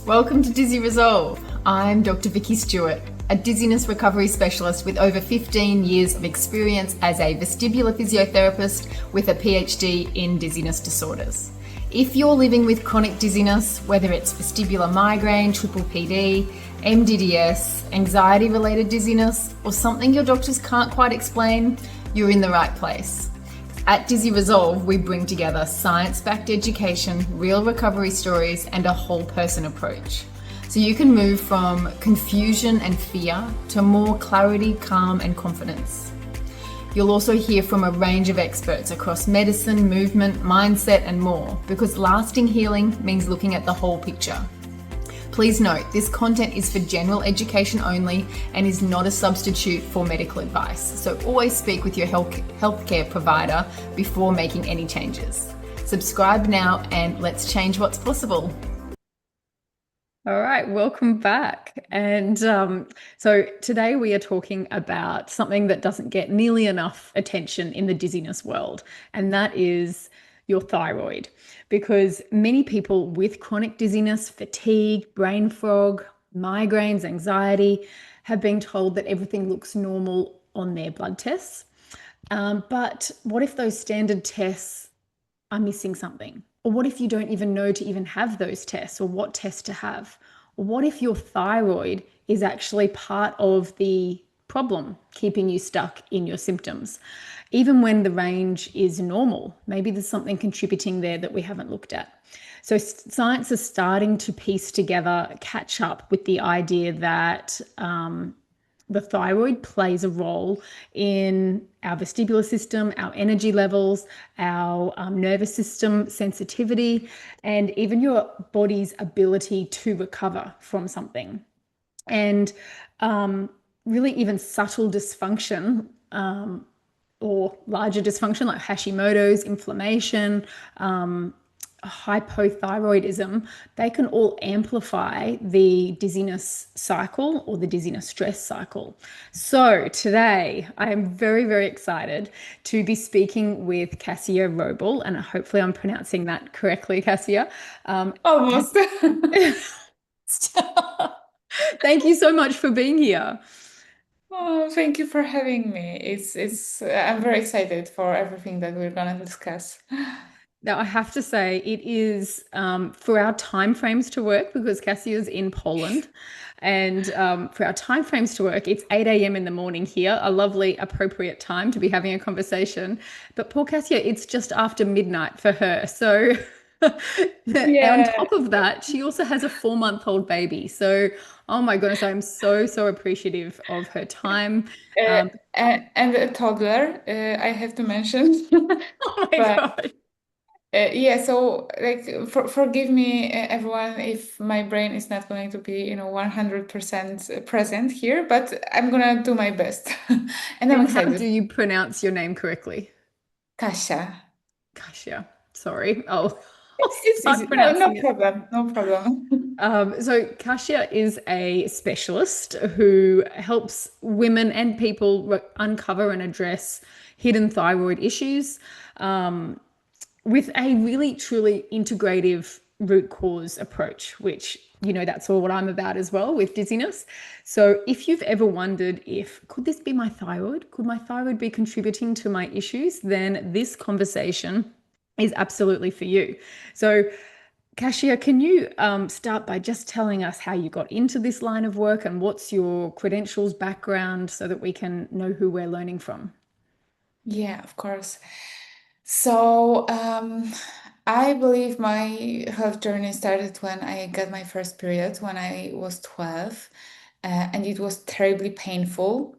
Welcome to Dizzy Resolve. I'm Dr. Vicky Stewart, a dizziness recovery specialist with over 15 years of experience as a vestibular physiotherapist with a PhD in dizziness disorders. If you're living with chronic dizziness, whether it's vestibular migraine, triple PD, MDDS, anxiety-related dizziness, or something your doctors can't quite explain, you're in the right place. At Dizzy Resolve, we bring together science-backed education, real recovery stories, and a whole person approach. So you can move from confusion and fear to more clarity, calm, and confidence. You'll also hear from a range of experts across medicine, movement, mindset, and more, because lasting healing means looking at the whole picture. Please note, this content is for general education only and is not a substitute for medical advice. So always speak with your healthcare provider before making any changes. Subscribe now and let's change what's possible. All right, welcome back. And so today we are talking about something that doesn't get nearly enough attention in the dizziness world, and that is your thyroid. Because many people with chronic dizziness, fatigue, brain fog, migraines, anxiety have been told that everything looks normal on their blood tests. But what if those standard tests are missing something? Or what if you don't even know to even have those tests or what tests to have? Or what if your thyroid is actually part of the problem keeping you stuck in your symptoms? Even when the range is normal, maybe there's something contributing there that we haven't looked at. So science is starting to piece together, catch up with the idea that the thyroid plays a role in our vestibular system, our energy levels, our nervous system sensitivity, and even your body's ability to recover from something. And really even subtle dysfunction or larger dysfunction like Hashimoto's, inflammation, hypothyroidism, they can all amplify the dizziness cycle or the dizziness stress cycle. So today I am very, very excited to be speaking with Kasia Wróbel, and hopefully I'm pronouncing that correctly, Kasia. Almost. Thank you so much for being here. Oh, thank you for having me. I'm very excited for everything that we're gonna discuss. Now, I have to say, it is for our time frames to work because Cassie is in Poland. And for our time frames to work, it's 8 a.m. in the morning here, a lovely, appropriate time to be having a conversation. But poor Cassia, it's just after midnight for her. So, on Yeah. top of that, she also has a 4-month-old baby. So, oh my goodness, I'm so, so appreciative of her time. And a toddler, I have to mention. Oh my But God. yeah, so forgive me, everyone, if my brain is not going to be, 100% present here, but I'm gonna do my best. And I'm And how do excited. you pronounce your name correctly? Kasia. Kasia. Sorry. I'll It's start easy. No, no pronouncing it. problem. No problem. So Kasia is a specialist who helps women and people uncover and address hidden thyroid issues with a really truly integrative root cause approach, which that's all what I'm about as well with dizziness. So if you've ever wondered if could this be my thyroid? Could my thyroid be contributing to my issues? Then this conversation is absolutely for you. So Kasia, can you start by just telling us how you got into this line of work and what's your credentials, background, so that we can know who we're learning from? Yeah, of course. So, I believe my health journey started when I got my first period when I was 12, and it was terribly painful.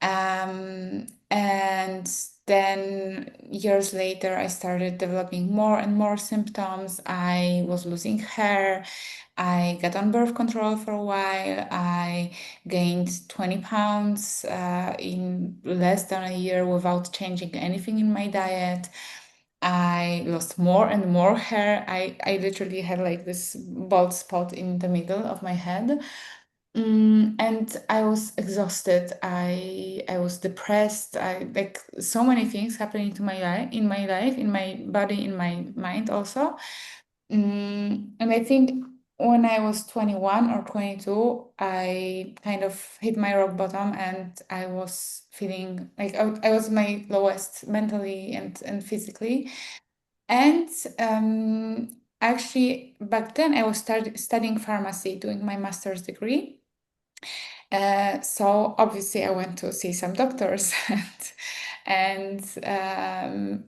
And then years later, I started developing more and more symptoms. I was losing hair. I got on birth control for a while. I gained 20 pounds in less than a year without changing anything in my diet. I lost more and more hair. I literally had like this bald spot in the middle of my head. And I was exhausted. I was depressed. I like so many things happening to my life in my body, in my mind also. And I think when I was 21 or 22, I kind of hit my rock bottom and I was feeling like I was my lowest mentally and physically. And actually, back then I was studying pharmacy, doing my master's degree. So obviously I went to see some doctors and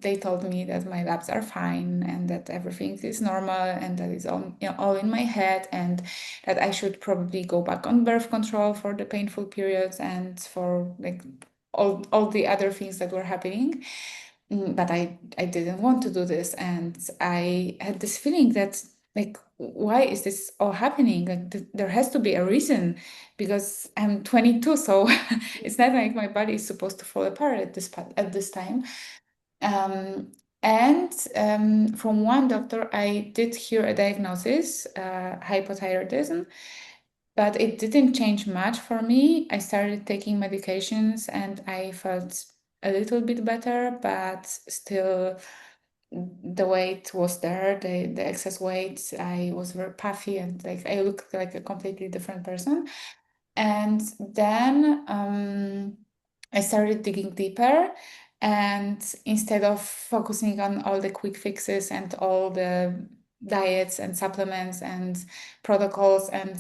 they told me that my labs are fine and that everything is normal and that is all, all in my head and that I should probably go back on birth control for the painful periods and for like all the other things that were happening. But I didn't want to do this, and I had this feeling that like why is this all happening? Like there has to be a reason because I'm 22, so it's not like my body is supposed to fall apart at this time. Um, and from one doctor, I did hear a diagnosis, hypothyroidism, but it didn't change much for me. I started taking medications and I felt a little bit better, but still the weight was there, the excess weight. I was very puffy and like I looked like a completely different person. And then I started digging deeper. And instead of focusing on all the quick fixes and all the diets and supplements and protocols and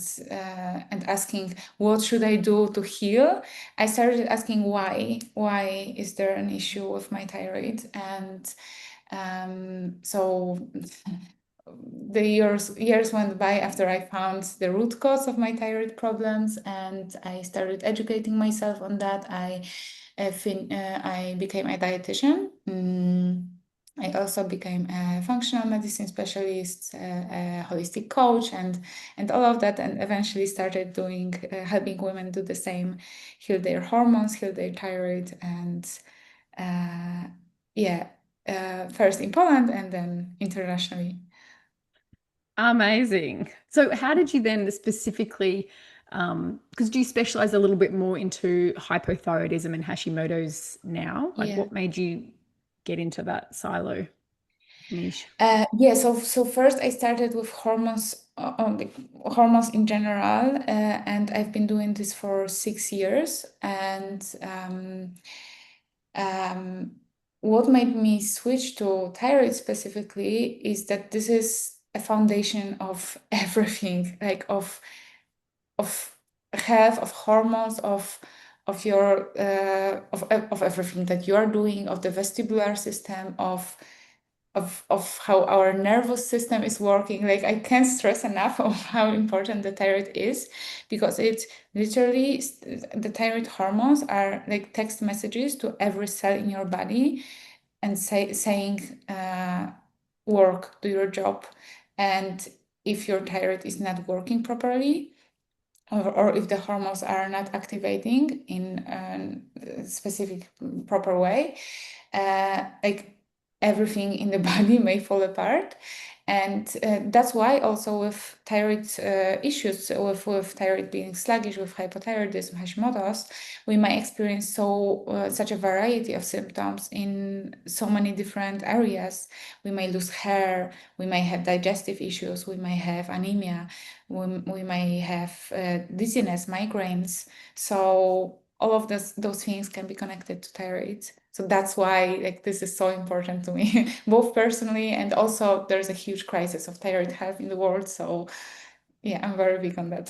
asking what should I do to heal, I started asking why. Why is there an issue with my thyroid? And so the years went by after I found the root cause of my thyroid problems, and I started educating myself on that. I became a dietitian. I also became a functional medicine specialist, a holistic coach, and all of that, and eventually started doing helping women do the same, heal their hormones, heal their thyroid, and yeah, first in Poland and then internationally. Amazing. So, how did you then specifically, because do you specialize a little bit more into hypothyroidism and Hashimoto's now? Like, Yeah. what made you get into that silo niche? Yeah, so first I started with hormones, like hormones in general, and I've been doing this for 6 years. And what made me switch to thyroid specifically is that this is a foundation of everything, like of health, of hormones, of your of everything that you are doing, of the vestibular system, of how our nervous system is working. Like I can't stress enough of how important the thyroid is because it literally the thyroid hormones are like text messages to every cell in your body and saying work, do your job. And if your thyroid is not working properly, or if the hormones are not activating in a specific proper way, like everything in the body may fall apart. And that's why also with thyroid issues, with thyroid being sluggish, with hypothyroidism, Hashimoto's, we might experience such a variety of symptoms in so many different areas. We may lose hair, we may have digestive issues, we may have anemia, we may have dizziness, migraines. So all of those things can be connected to thyroid. So that's why like this is so important to me, both personally and also there's a huge crisis of thyroid health in the world. So yeah, I'm very big on that.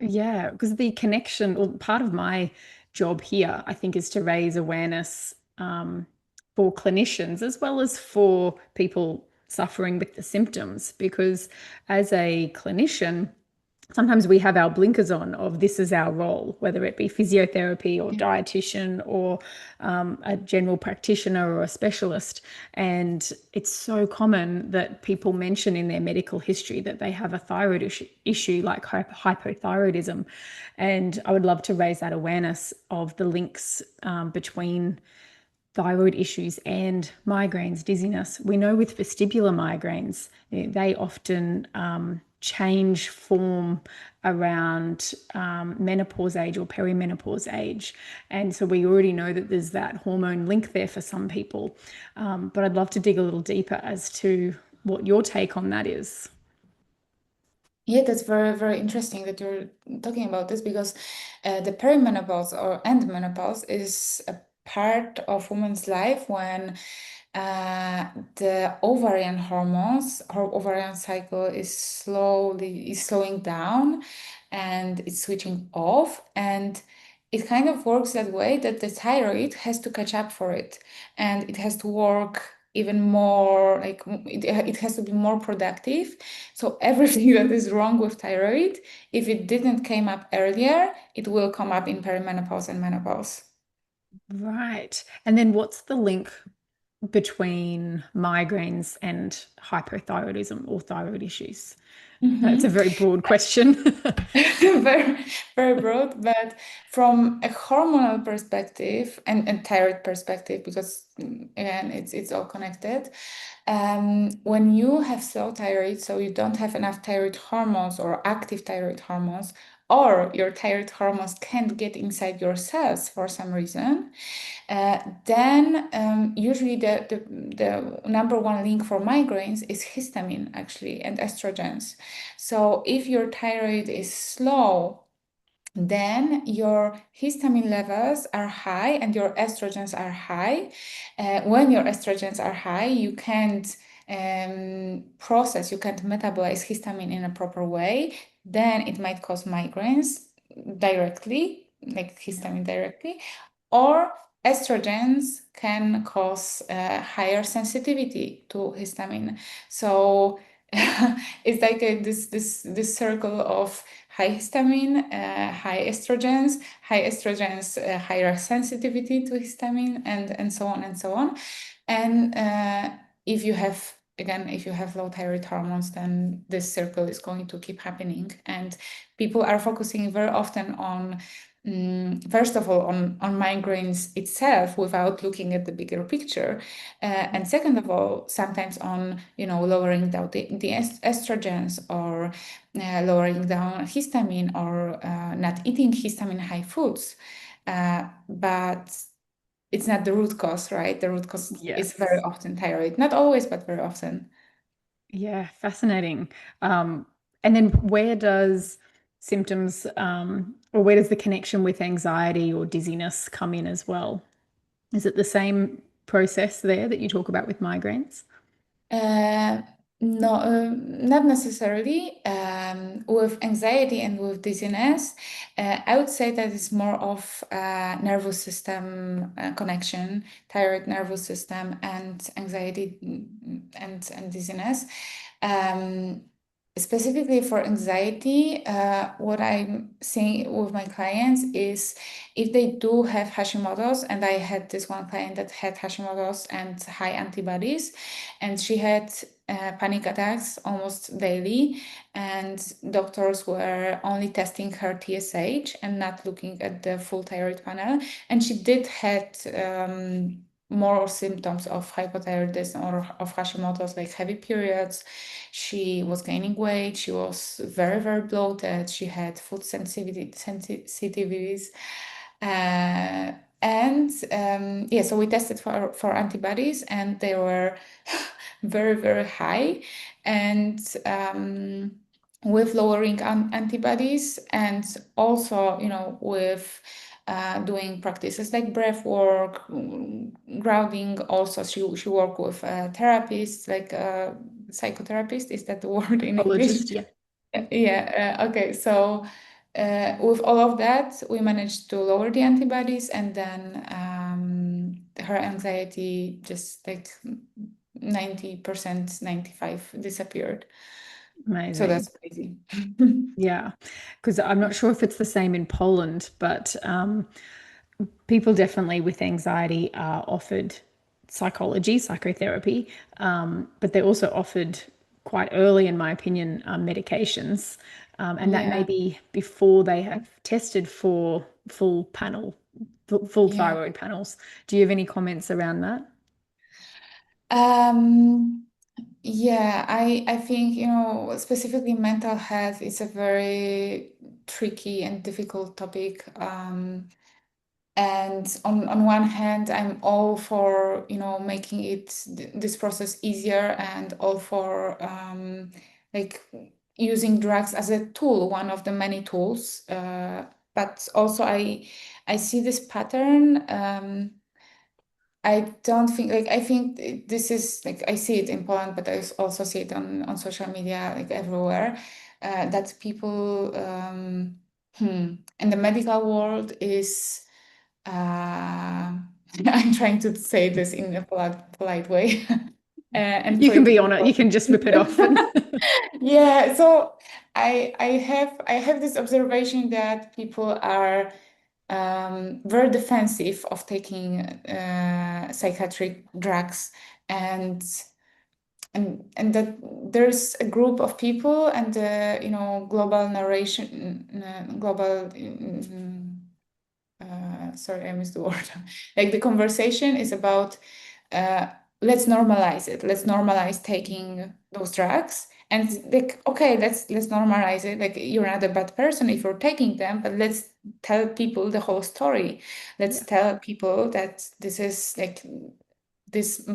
Yeah, because the connection, or part of my job here, I think, is to raise awareness for clinicians as well as for people suffering with the symptoms. Because as a clinician, sometimes we have our blinkers on of this is our role, whether it be physiotherapy or Yeah. dietitian or a general practitioner or a specialist. And it's so common that people mention in their medical history that they have a thyroid issue like hypothyroidism. And I would love to raise that awareness of the links between thyroid issues and migraines, dizziness. We know with vestibular migraines, they often change form around menopause age or perimenopause age. And so we already know that there's that hormone link there for some people. But I'd love to dig a little deeper as to what your take on that is. Yeah, that's very, very interesting that you're talking about this because the perimenopause or end menopause is a part of woman's life when the ovarian hormones or ovarian cycle is slowing down and it's switching off, and it kind of works that way that the thyroid has to catch up for it, and it has to work even more like it has to be more productive. So everything that is wrong with thyroid, if it didn't came up earlier, it will come up in perimenopause and menopause. Right. And then what's the link between migraines and hypothyroidism or thyroid issues? That's a Mhm. very broad question. Very, very broad, but from a hormonal perspective and thyroid perspective, because again, it's all connected. When you have slow thyroid, so you don't have enough thyroid hormones or active thyroid hormones, or your thyroid hormones can't get inside your cells for some reason, then usually the number one link for migraines is histamine actually and estrogens. So if your thyroid is slow, then your histamine levels are high and your estrogens are high. When your estrogens are high, you can't you can't metabolize histamine in a proper way. Then it might cause migraines directly, like histamine directly, or estrogens can cause higher sensitivity to histamine. So it's like this circle of high histamine, high estrogens, higher sensitivity to histamine, and so on and so on. And if you have again, if you have low thyroid hormones, then this circle is going to keep happening. And people are focusing very often on first of all on migraines itself without looking at the bigger picture, and second of all sometimes on lowering down the estrogens, or lowering down histamine, or not eating histamine high foods, but it's not the root cause, right? The root cause is very Yes. often thyroid, not always but very often. Yeah, fascinating. Um, and then where does symptoms or where does the connection with anxiety or dizziness come in as well? Is it the same process there that you talk about with migraines? Uh, no, not necessarily. With anxiety and with dizziness, I would say that it's more of a nervous system connection, thyroid nervous system, and anxiety and dizziness. Um, Specifically for anxiety, what I'm seeing with my clients is if they do have Hashimoto's, and I had this one client that had Hashimoto's and high antibodies, and she had panic attacks almost daily, and doctors were only testing her TSH and not looking at the full thyroid panel, and she did had more symptoms of hypothyroidism or of Hashimoto's, like heavy periods. She was gaining weight, she was very, very bloated, she had food sensitivities, uh, and yeah, so we tested for antibodies, and they were very, very high. And with lowering antibodies, and also, with doing practices like breath work, grounding. Also, she worked with therapists, like psychotherapist. Is that the word in English? Psychologist, yeah. Yeah, okay. So, with all of that, we managed to lower the antibodies, and then her anxiety just like 90%, 95 disappeared. So Amazing. that's crazy. Yeah, because I'm not sure if it's the same in Poland, but people definitely with anxiety are offered psychology, psychotherapy, but they're also offered quite early, in my opinion, medications. And that may Yeah, be before they have tested for full panel, full yeah. thyroid panels. Do you have any comments around that? Um, yeah, I think, specifically mental health is a very tricky and difficult topic. And on one hand, I'm all for, this process easier, and all for like using drugs as a tool, one of the many tools. But also I see this pattern. I don't think like I think this is like I see it in Poland, but I also see it on social media like everywhere. That people in the medical world is I'm trying to say this in a polite way. And You for can be on it. You can just rip it off. And yeah, so I have this observation that people are very defensive of taking psychiatric drugs, and and that there's a group of people, and global narration, global. Sorry, I missed the word. Like the conversation is about uh, let's normalize it. Let's normalize taking those drugs. And like, okay, let's normalize it. Like you're not a bad person if you're taking them, but let's tell people the whole story. Let's yeah, tell people that this is like this.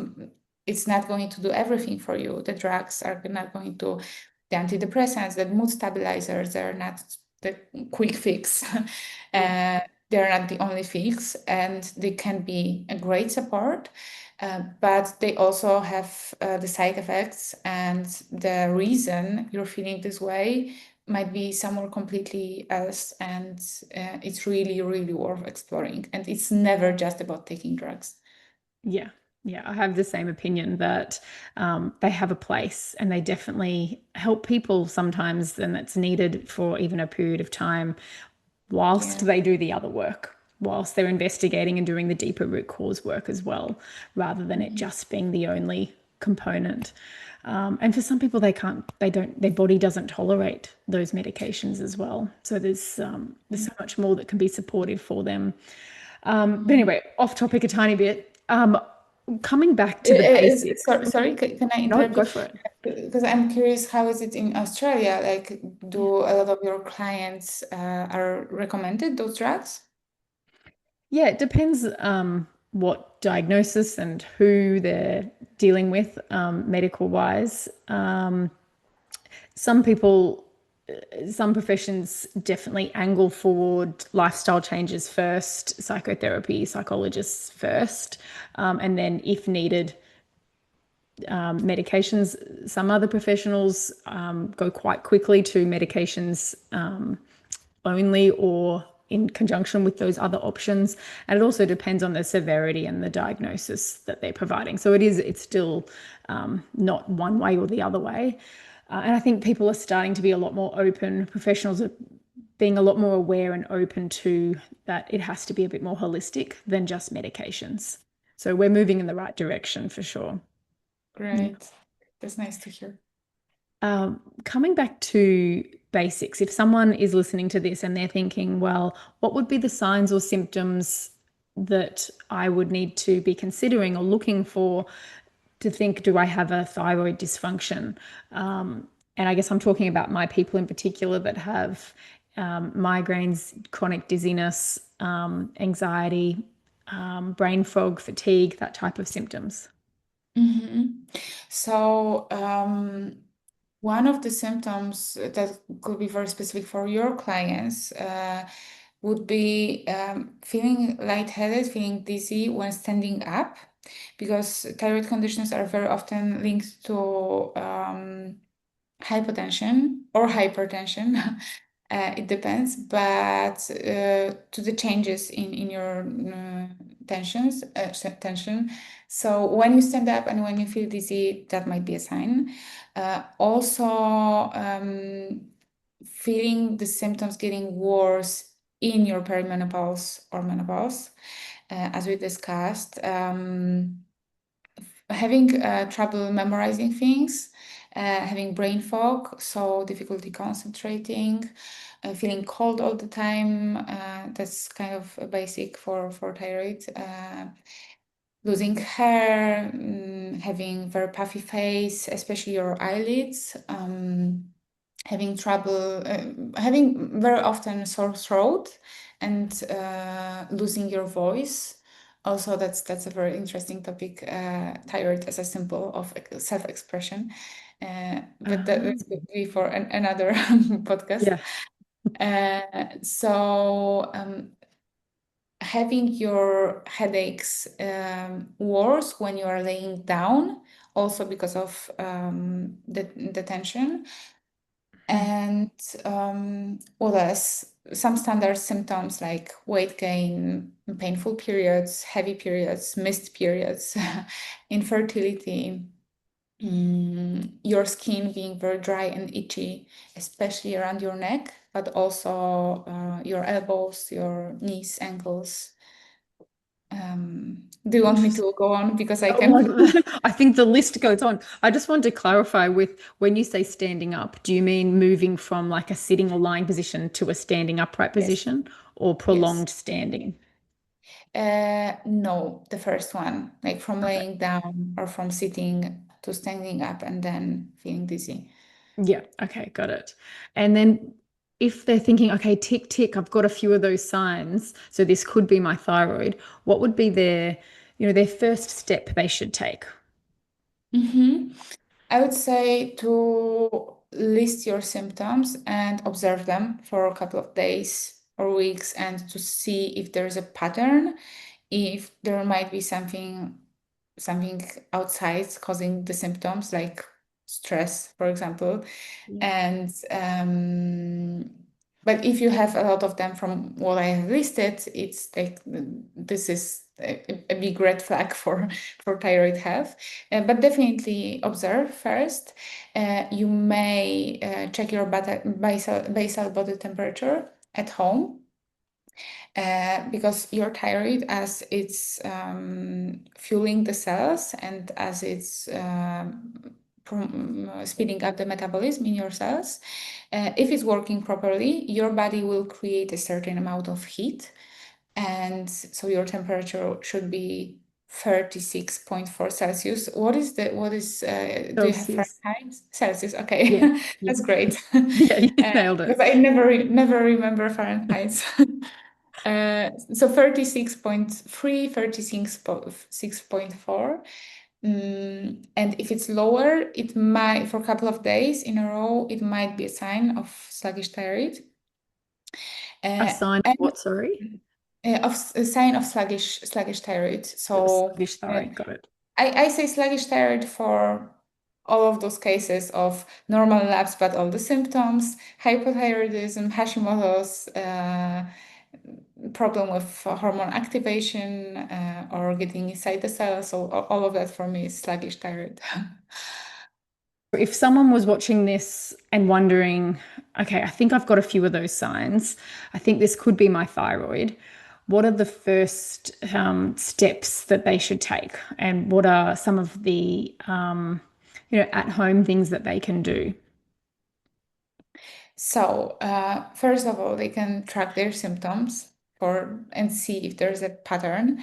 It's not going to do everything for you. The drugs are not going to. The antidepressants, the mood stabilizers, they're not the quick fix. yeah, uh, they're not the only fix, and they can be a great support, but they also have the side effects, and the reason you're feeling this way might be somewhere completely else, and it's really, really worth exploring. And it's never just about taking drugs. yeah. Yeah, I have the same opinion that they have a place and they definitely help people sometimes, and that's needed for even a period of time whilst Yeah. they do the other work, whilst they're investigating and doing the deeper root cause work as well, rather than it Mhm. just being the only component. And for some people, their body doesn't tolerate those medications as well. So there's so much more that can be supportive for them. But Mhm. anyway, off topic a tiny bit. Coming back to the basics. Sorry, can I No, interrupt go you? for it. Because I'm curious, how is it in Australia? Like, do a lot of your clients are recommended those drugs? Yeah, it depends what diagnosis and who they're dealing with medical wise. Some people, some professions definitely angle forward lifestyle changes first, psychotherapy, psychologists first, and then if needed, medications. Some other professionals go quite quickly to medications only or in conjunction with those other options. And it also depends on the severity and the diagnosis that they're providing. So it's still not one way or the other way. And I think people are starting to be a lot more open. Professionals are being a lot more aware and open to that it has to be a bit more holistic than just medications. So we're moving in the right direction for sure. Yeah. Great. That's nice to hear. Coming back to basics, if someone is listening to this and they're thinking, well, what would be the signs or symptoms that I would need to be considering or looking for to think, do I have a thyroid dysfunction? And I guess I'm talking about my people in particular that have migraines, chronic dizziness, anxiety, brain fog, fatigue, that type of symptoms. Mhm. So, one of the symptoms that could be very specific for your clients would be feeling lightheaded, feeling dizzy when standing up, because thyroid conditions are very often linked to hypotension or hypertension. It depends, but to the changes in your tension. So when you stand up and when you feel dizzy, that might be a sign. Also, feeling the symptoms getting worse in your perimenopause or menopause, as we discussed. Having trouble memorizing things, having brain fog, so difficulty concentrating, feeling cold all the time. That's kind of a basic for thyroid. Losing hair, having very puffy face, especially your eyelids. Having trouble, having very often sore throat, and losing your voice Also, that's a very interesting topic. Thyroid as a symbol of self-expression, but Ah, that's going to be for another podcast. yeah. So having your headaches worse when you are laying down, also because of the tension. Hmm. And what else? Some standard symptoms like weight gain, painful periods, heavy periods, missed periods, infertility, your skin being very dry and itchy, especially around your neck, but also your elbows, your knees, ankles. Do you want me Interesting. to go on? Because I Oh my can. God. I think the list goes on. I just want to clarify with when you say standing up, do you mean moving from like a sitting or lying position to a standing upright Yes, position or yes. prolonged standing? No, the first one, like from Okay. laying down or from sitting to standing up and then feeling dizzy. Yeah. Okay. Got it. And then if they're thinking, okay, tick, tick, I've got a few of those signs, so this could be my thyroid, what would be their first step they should take? Mm-hmm. I would say to list your symptoms and observe them for a couple of days or weeks and to see if there's a pattern, if there might be something outside causing the symptoms like stress, for example. Yeah. And but if you have a lot of them from what I have listed, it's like this is a big red flag for thyroid health. But definitely observe first. You may check your basal body temperature at home, because your thyroid, as it's fueling the cells and as it's speeding up the metabolism in your cells, if it's working properly, your body will create a certain amount of heat. And so your temperature should be 36.4 Celsius. Do you have Celsius. Fahrenheit? Celsius, okay. Yeah. Yeah. That's great. Yeah, you nailed Because it. I never remember Fahrenheit. So 36.3, 36.4. And if it's lower, it might, for a couple of days in a row, it might be a sign of sluggish thyroid. A Uh, sign of and what, sorry? a sign of sluggish thyroid. So Sluggish thyroid, got it. I say sluggish thyroid for all of those cases of normal labs, but all the symptoms, hypothyroidism, Hashimoto's, problem with hormone activation, or getting inside the cell. So all of that for me is sluggish thyroid. If someone was watching this and wondering, okay, I think I've got a few of those signs, I think this could be my thyroid. What are the first steps that they should take? And what are some of the at-home things that they can do? So, first of all, they can track their symptoms for and see if there's a pattern,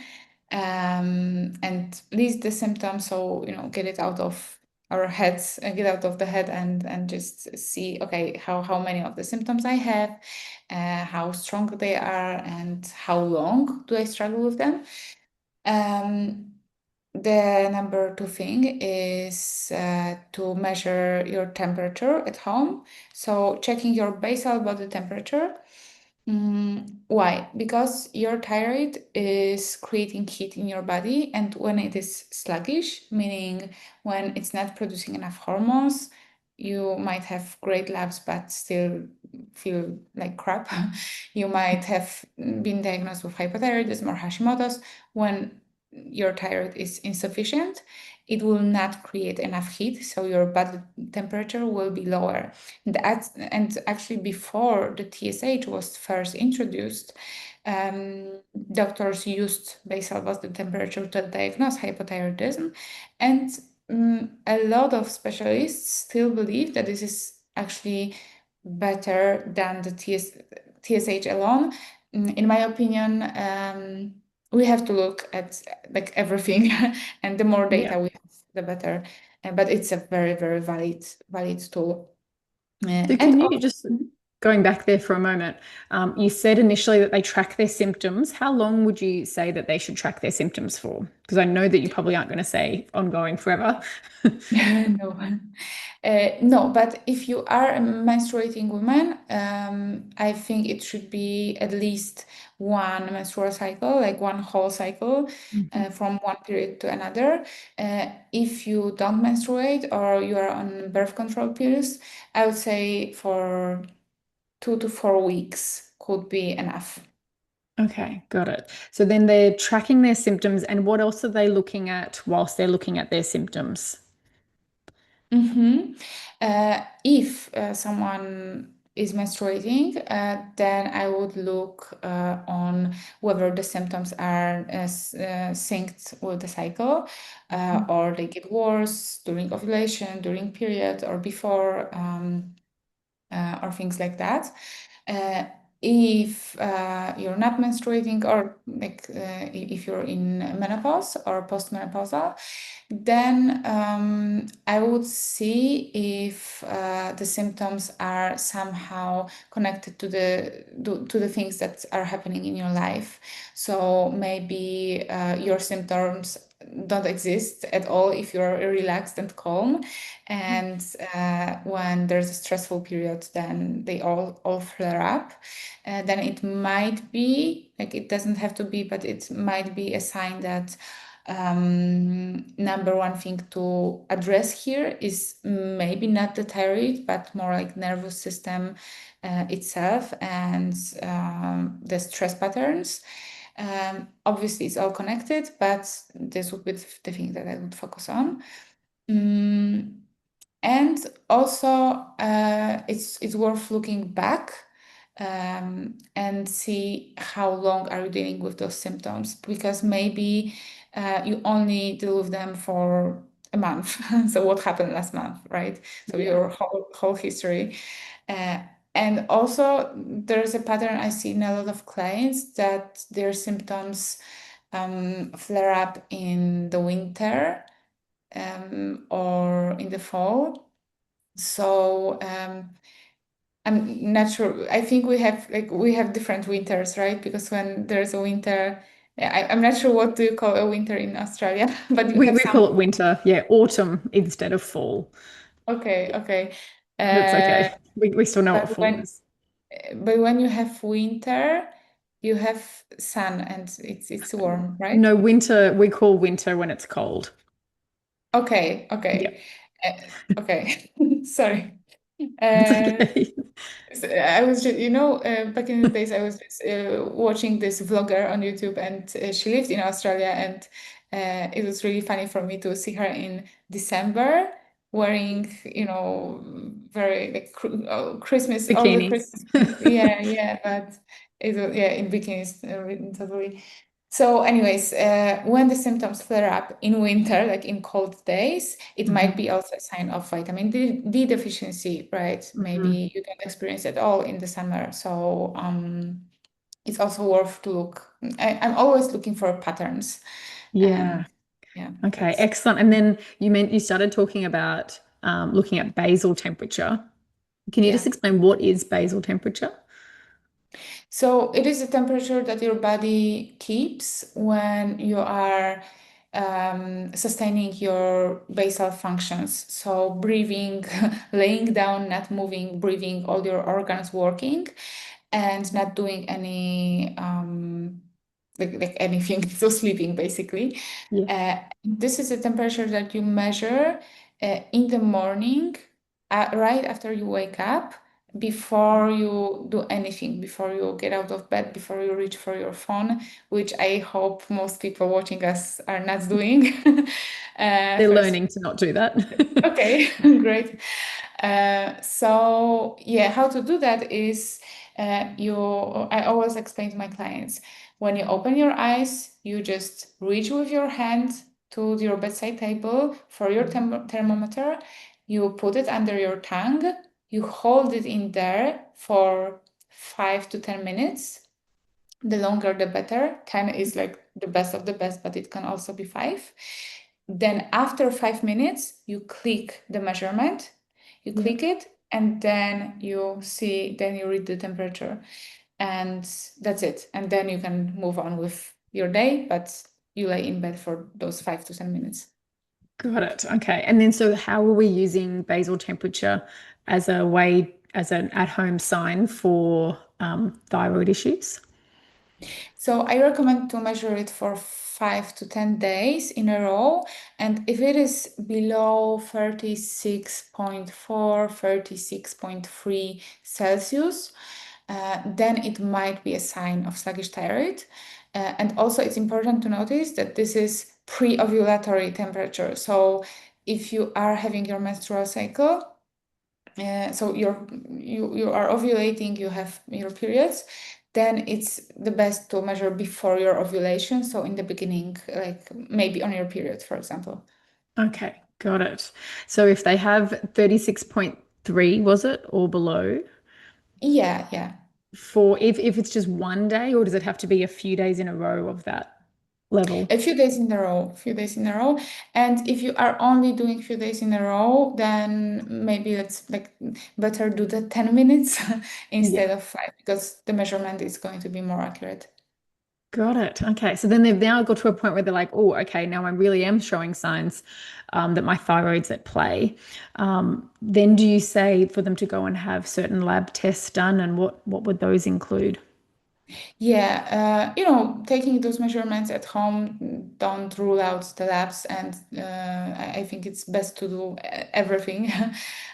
and list the symptoms. So, get it out of our heads, get out of the head, and just see, okay, how many of the symptoms I have, how strong they are, and how long do I struggle with them. Um, the number two thing is to measure your temperature at home. So checking your basal body temperature. Why? Because your thyroid is creating heat in your body, and when it is sluggish, meaning when it's not producing enough hormones, you might have great labs but still feel like crap. You might have been diagnosed with hypothyroidism or Hashimoto's. When your thyroid is insufficient, it will not create enough heat, so your body temperature will be lower. And actually, before the TSH was first introduced, doctors used basal body temperature to diagnose hypothyroidism, and a lot of specialists still believe that this is actually better than the TSH alone. In my opinion, we have to look at like everything, and the more Yeah. data we have, the better. But it's a very, very valid tool. So And can you just Mhm. going back there for a moment, you said initially that they track their symptoms. How long would you say that they should track their symptoms for? Because I know that you probably aren't going to say ongoing forever. No. No, but if you are a menstruating woman, I think it should be at least one menstrual cycle, like one whole cycle, Mhm. from one period to another. If you don't menstruate or you are on birth control pills, I would say for 2 to 4 weeks could be enough. Okay, got it. So then they're tracking their symptoms, and what else are they looking at whilst they're looking at their symptoms? Mm-hmm. If someone is menstruating, then I would look on whether the symptoms are synced with the cycle, or they get worse during ovulation, during period, or before, or things like that. Uh, if you're not menstruating, or like if you're in menopause or postmenopausal, then I would see if the symptoms are somehow connected to the things that are happening in your life. So maybe your symptoms don't exist at all if you're relaxed and calm, and when there's a stressful period, then they all flare up. Then it might be like, it doesn't have to be, but it might be a sign that number one thing to address here is maybe not the thyroid, but more like nervous system itself, and the stress patterns. Obviously, it's all connected, but this would be the thing that I would focus on. Mm, and also, it's worth looking back and see how long are you dealing with those symptoms, because maybe you only deal with them for a month. So what happened last month, right? So Yeah. your whole history. Uh, and also, there's a pattern I see in a lot of clients that their symptoms flare up in the winter or in the fall. So I'm not sure. I think we have different winters, right? Because when there's a winter, I'm not sure what do you call a winter in Australia, but you have We some. call it winter, yeah, autumn instead of fall. Okay, okay. That's Uh, okay. We still know what but fall when is. but when you have winter, you have sun and it's warm, right? No, winter, we call winter when it's cold. Okay, okay, Yep, okay. Sorry. it's Uh, okay. I was just, back in the days, I was just watching this vlogger on YouTube, and she lived in Australia, and it was really funny for me to see her in December wearing, very like Christmas, all the Bikinis. Christmas things. Yeah, yeah, but it was, yeah, in bikinis, totally. So, anyways, when the symptoms flare up in winter, like in cold days, it might Mhm, be also a sign of vitamin D deficiency, right? mhm. Maybe you don't experience it all in the summer. So, it's also worth to look. I'm always looking for patterns, Yeah. and yeah, Okay, that's. excellent. And then you started talking about looking at basal temperature. Can you just Yeah. explain what is basal temperature? So it is the temperature that your body keeps when you are sustaining your basal functions. So breathing, laying down, not moving, breathing, all your organs working, and not doing any like anything, so sleeping basically. Yeah. This is the temperature that you measure in the morning, right after you wake up, before you do anything, before you get out of bed, before you reach for your phone, which I hope most people watching us are not doing. They're First, learning to not do that. okay, great. So yeah, how to do that is I always explain to my clients, when you open your eyes, you just reach with your hand to your bedside table for your thermometer. You put it under your tongue. You hold it in there for 5 to 10 minutes. The longer, the better. 10 is like the best of the best, but it can also be 5. Then after 5 minutes, you click the measurement, you Yeah. click it, and then you read the temperature, and that's it. And then you can move on with your day, but you lay in bed for those 5 to 10 minutes. Got it. Okay. And then, so how are we using basal temperature as a way, as an at-home sign for thyroid issues? So I recommend to measure it for 5 to 10 days in a row. And if it is below 36.4, 36.3 Celsius, then it might be a sign of sluggish thyroid. And also, it's important to notice that this is pre-ovulatory temperature. So if you are having your menstrual cycle, so you are ovulating, you have your periods, then it's the best to measure before your ovulation. So in the beginning, like maybe on your period, for example. Okay, got it. So if they have 36.3, was it, or below, Yeah, yeah. for if it's just one day, or does it have to be a few days in a row of that level? A few days in a row, few days in a row. And if you are only doing few days in a row, then maybe let's like better do the 10 minutes Yeah. instead of 5, because the measurement is going to be more accurate. Got it. Okay. So then they've now got to a point where they're like, oh, okay, now I really am showing signs that my thyroid's at play. Then do you say for them to go and have certain lab tests done, and what would those include? Yeah, taking those measurements at home don't rule out the labs, and I think it's best to do everything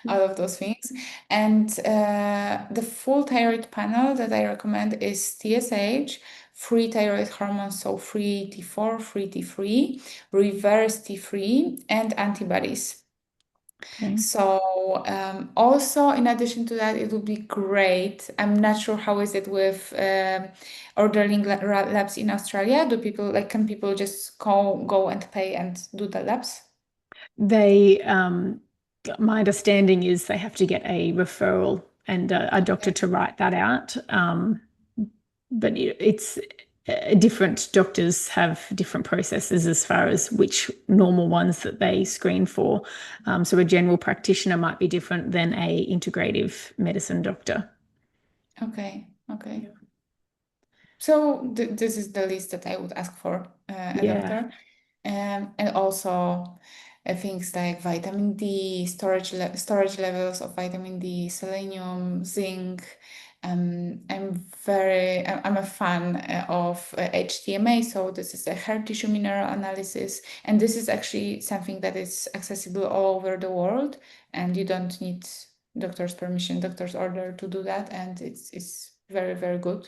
out of those things. And the full thyroid panel that I recommend is TSH, free thyroid hormones, so free T4, free T3, reverse T3, and antibodies. Okay. So also in addition to that, it would be great. I'm not sure how is it with ordering labs in Australia. Do people like can people just go and pay and do the labs? They, my understanding is they have to get a referral and a doctor Okay. to write that out. But it's different doctors have different processes as far as which normal ones that they screen for. So a general practitioner might be different than a integrative medicine doctor. Okay. Okay. So this is the list that I would ask for a Yeah. doctor. And also things like vitamin D, storage levels of vitamin D, selenium, zinc. I'm a fan of HTMA, so this is a hair tissue mineral analysis, and this is actually something that is accessible all over the world, and you don't need doctor's permission, doctor's order to do that, and it's very, very good.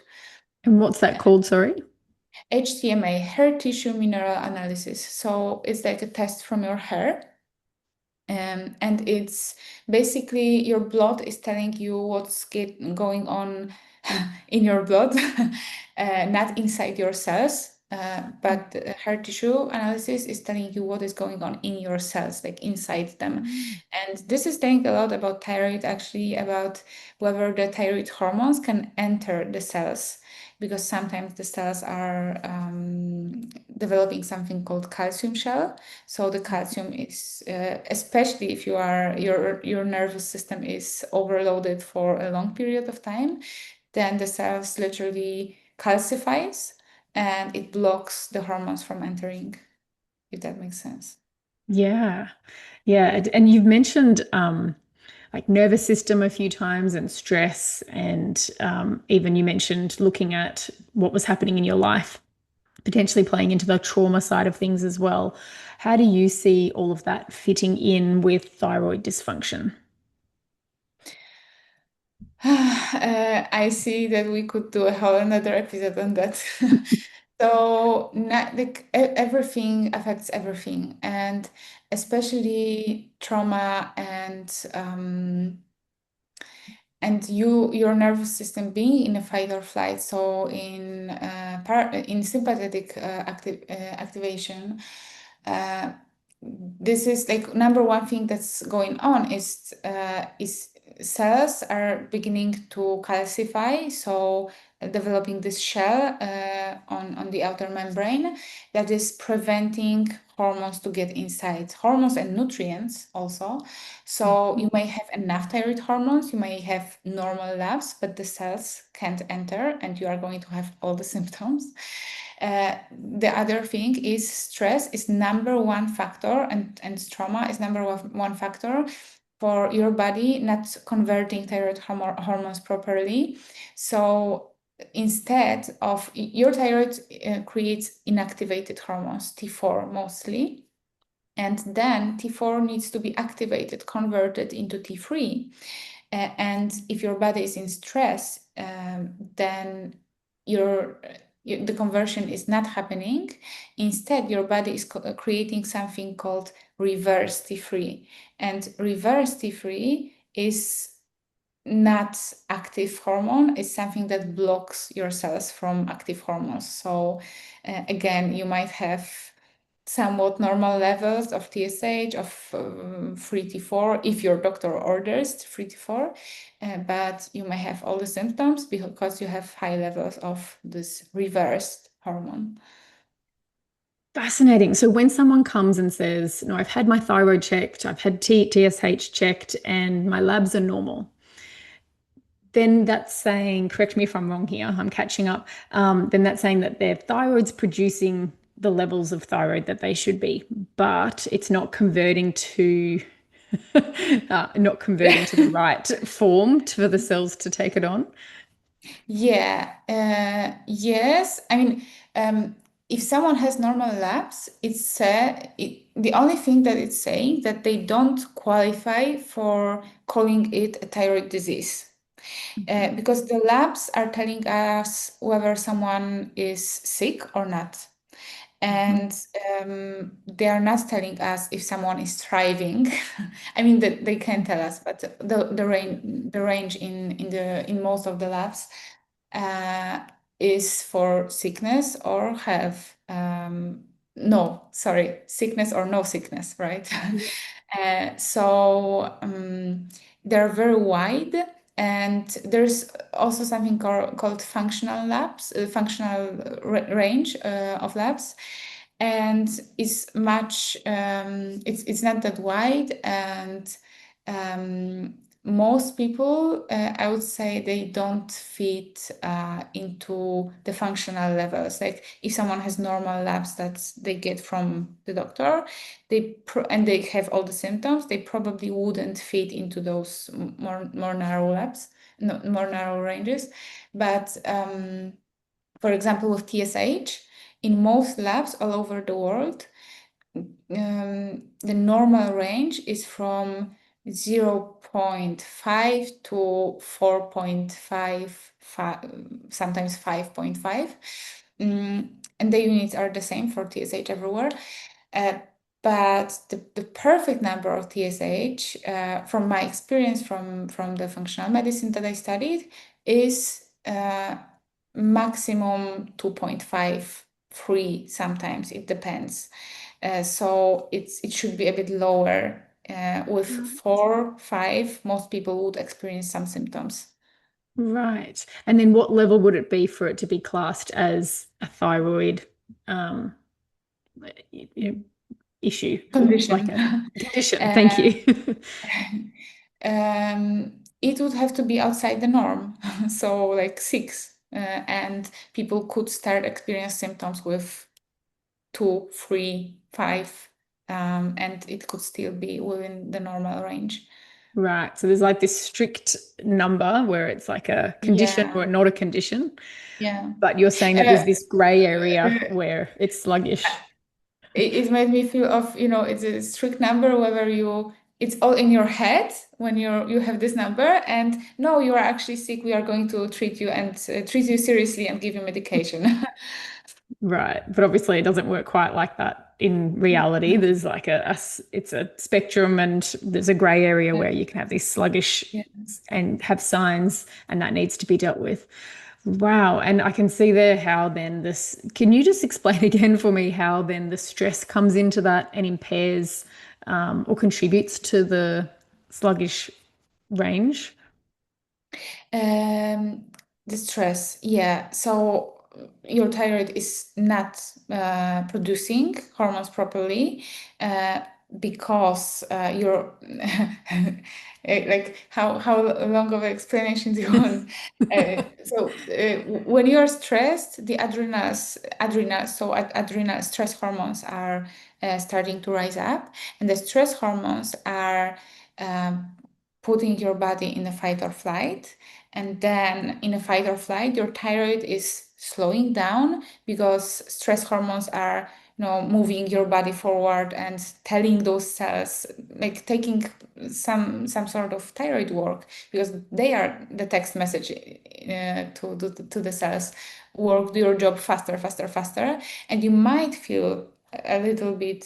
And what's that called? Sorry. HTMA, hair tissue mineral analysis. So it's like a test from your hair. And it's basically your blood is telling you what's going on in your blood, not inside your cells. But the hair tissue analysis is telling you what is going on in your cells, like inside them. Mm. And this is telling a lot about thyroid, actually, about whether the thyroid hormones can enter the cells, because sometimes the cells are developing something called calcium shell. So the calcium is, especially if your nervous system is overloaded for a long period of time, then the cells literally calcifies and it blocks the hormones from entering, if that makes sense. Yeah. Yeah. And you've mentioned like nervous system a few times and stress, and even you mentioned looking at what was happening in your life, potentially playing into the trauma side of things as well. How do you see all of that fitting in with thyroid dysfunction? I see that we could do a whole another episode on that. So, not, like everything affects everything, and especially trauma and your nervous system being in a fight or flight. So in sympathetic activation, uh, this is like number one thing that's going on is cells are beginning to calcify, so developing this shell on the outer membrane that is preventing hormones to get inside, hormones and nutrients also. So you may have enough thyroid hormones, you may have normal labs, but the cells can't enter and you are going to have all the symptoms. The other thing is stress is number one factor, and trauma is number one factor for your body not converting thyroid hormones properly. So instead of your thyroid creates inactivated hormones, T4 mostly, and then T4 needs to be activated, converted into T3. And if your body is in stress, then the conversion is not happening. Instead, your body is creating something called reverse T3. And reverse T3 is not active hormone, it's something that blocks your cells from active hormones. So again, you might have somewhat normal levels of TSH of 3T4 if your doctor orders 3T4, but you may have all the symptoms because you have high levels of this reversed hormone. Fascinating. So when someone comes and says, no, I've had my thyroid checked, I've had TSH checked, and my labs are normal, then that's saying, correct me if I'm wrong here, I'm catching up, then that's saying that their thyroid's producing the levels of thyroid that they should be, but it's not converting to the right form for the cells to take it on. Yeah, yes. I mean, if someone has normal labs, the only thing that it's saying that they don't qualify for calling it a thyroid disease. Because the labs are telling us whether someone is sick or not. And they are not telling us if someone is thriving. I mean that they can tell us, but the range in most of the labs is for sickness or health. No, sorry, sickness or no sickness, right? So they're very wide, and there's also something called functional labs, functional range of labs, and it's much. It's not that wide, and most people, I would say, they don't fit into the functional levels. Like if someone has normal labs that they get from the doctor, and they have all the symptoms, they probably wouldn't fit into those more narrow labs, no, more narrow ranges. But for example, with TSH, in most labs all over the world, the normal range is from 0.5 to 4.5, sometimes 5.5. And the units are the same for TSH everywhere. But the perfect number of TSH, from my experience from the functional medicine that I studied, is maximum 2.53, sometimes it depends. So it should be a bit lower. With 4, 5, most people would experience some symptoms. Right. And then what level would it be for it to be classed as a thyroid issue? Condition. Like a condition. Thank Uh, you. it would have to be outside the norm, so like 6, and people could start experience symptoms with 2, 3, 5, and it could still be within the normal range. Right. So there's like this strict number where it's like a condition Yeah, or not a condition. yeah. But you're saying that Uh, there's this gray area uh, where it's sluggish. it made me feel of, it's a strict number, whether it's all in your head when you have this number, and no, you are actually sick, we are going to treat you and treat you seriously and give you medication. Right. But obviously it doesn't work quite like that in reality. No. There's like it's a spectrum, and there's a gray area Yeah. where you can have these sluggish Yeah. and have signs, and that needs to be dealt with. Wow. And I can see there how then can you just explain again for me how then the stress comes into that and impairs or contributes to the sluggish range? The stress, yeah. So your thyroid is not producing hormones properly, because you're like how long of an explanation do you want? When you're stressed, the adrenal stress hormones are starting to rise up, and the stress hormones are um, putting your body in a fight or flight. And then in a fight or flight, your thyroid is slowing down because stress hormones are, moving your body forward and telling those cells, like taking some sort of thyroid work, because they are the text message to the cells, work, do your job faster, faster, faster. And you might feel a little bit,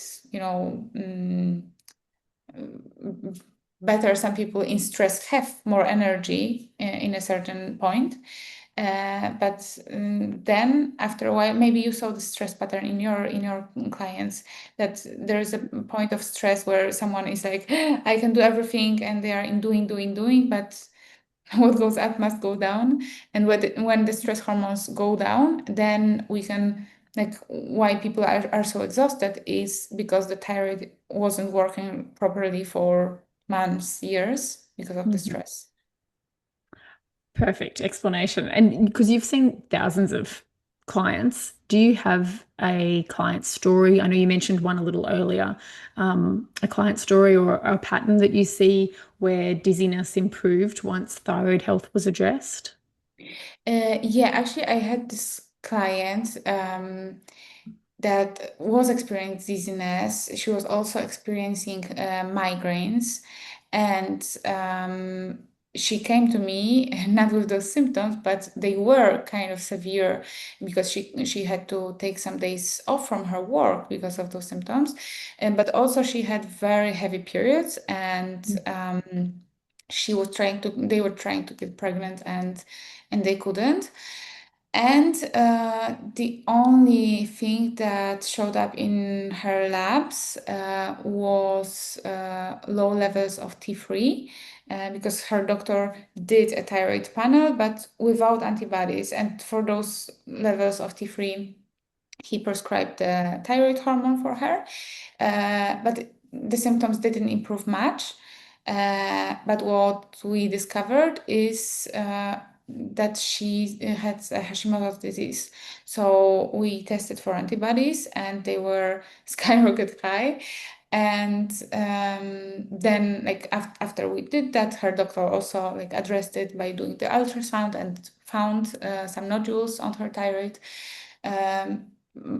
better. Some people in stress have more energy in a certain point. But then after a while, maybe you saw the stress pattern in your clients, that there is a point of stress where someone is like, I can do everything, and they are in doing, but what goes up must go down. And when the stress hormones go down, then we can, like, why people are so exhausted is because the thyroid wasn't working properly for months, years, because of the Mhm. stress. Perfect explanation. And because you've seen thousands of clients, do you have a client story? I know you mentioned one a little earlier, a client story or a pattern that you see where dizziness improved once thyroid health was addressed? Yeah, actually, I had this client that was experiencing dizziness. She was also experiencing migraines, and she came to me not with those symptoms, but they were kind of severe, because she had to take some days off from her work because of those symptoms, and but also she had very heavy periods, and they were trying to get pregnant, and they couldn't. And the only thing that showed up in her labs was low levels of T3, because her doctor did a thyroid panel, but without antibodies. And for those levels of T3, he prescribed the thyroid hormone for her, but the symptoms didn't improve much. But what we discovered is that she had Hashimoto's disease. So we tested for antibodies, and they were skyrocket high. And then, like, after we did that, her doctor also, like, addressed it by doing the ultrasound and found some nodules on her thyroid. Um,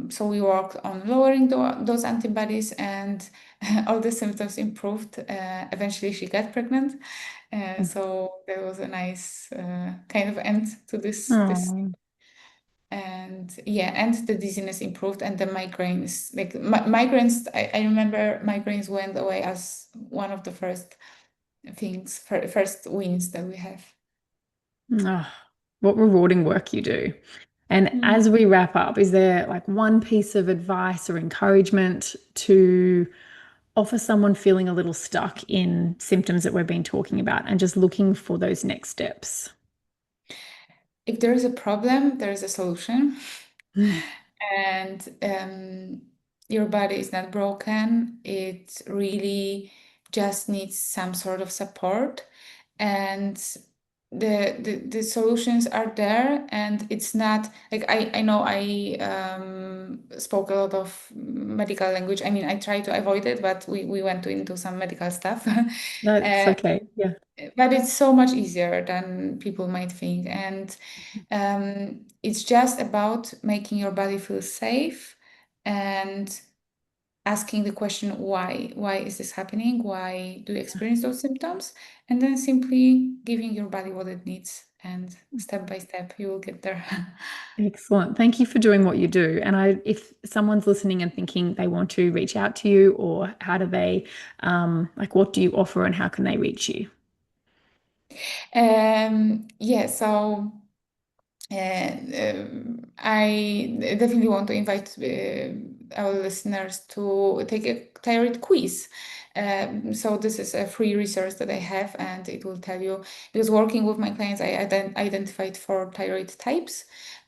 so we worked on lowering those antibodies, and all the symptoms improved. Eventually, she got pregnant. So there was a nice kind of end to this. Oh. And yeah, and the dizziness improved, and the migraines, like migraines, I remember migraines went away as one of the first things, first wins that we have. Oh, what rewarding work you do. And Mm. as we wrap up, is there like one piece of advice or encouragement to offer someone feeling a little stuck in symptoms that we've been talking about and just looking for those next steps? If there is a problem, there is a solution. Mm. And your body is not broken. It really just needs some sort of support. And the solutions are there, and it's not like, I know I spoke a lot of medical language. I mean, I try to avoid it, but we went into some medical stuff. That's uh, okay. Yeah. but it's so much easier than people might think. And it's just about making your body feel safe, and asking the question, why is this happening, why do you experience those symptoms, and then simply giving your body what it needs, and step by step you will get there. Excellent. Thank you for doing what you do. And if someone's listening and thinking they want to reach out to you, or how do they, like, what do you offer and how can they reach you? Yeah, so I definitely want to invite our listeners to take a thyroid quiz. So this is a free resource that I have, and it will tell you, because working with my clients, I identified 4 thyroid types.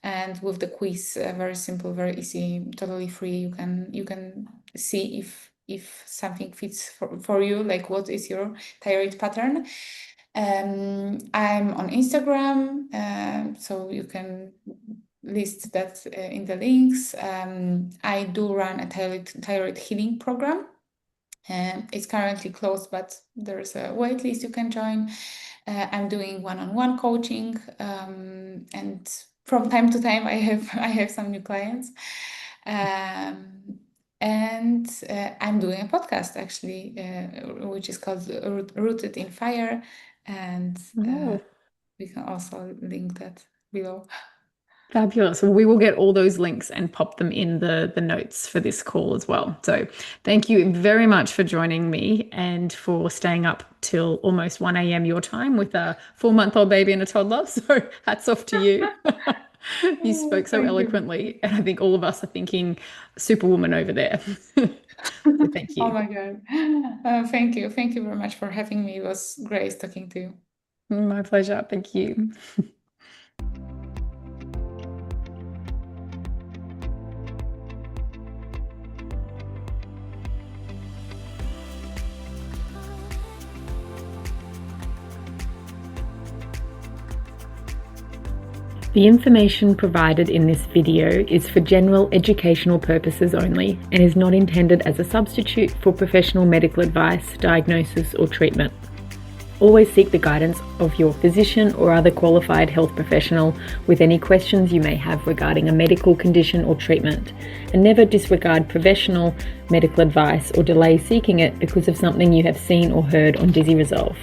and with the quiz, very simple, very easy, totally free. You can see if something fits for you, like what is your thyroid pattern. I'm on Instagram, so you can list that in the links. I do run a thyroid healing program. It's currently closed, but there's a wait list you can join. I'm doing one-on-one coaching, and from time to time I have some new clients. And I'm doing a podcast actually, which is called Rooted in Fire, and we can also link that below. Fabulous. Well, we will get all those links and pop them in the notes for this call as well. So thank you very much for joining me and for staying up till almost 1 a.m. your time with a 4-month-old baby and a toddler. So hats off to you. You spoke so eloquently, and I think all of us are thinking superwoman over there. So thank you. Oh my God. Thank you. Thank you very much for having me. It was great talking to you. My pleasure. Thank you. The information provided in this video is for general educational purposes only and is not intended as a substitute for professional medical advice, diagnosis, or treatment. Always seek the guidance of your physician or other qualified health professional with any questions you may have regarding a medical condition or treatment, and never disregard professional medical advice or delay seeking it because of something you have seen or heard on Dizzy Resolve.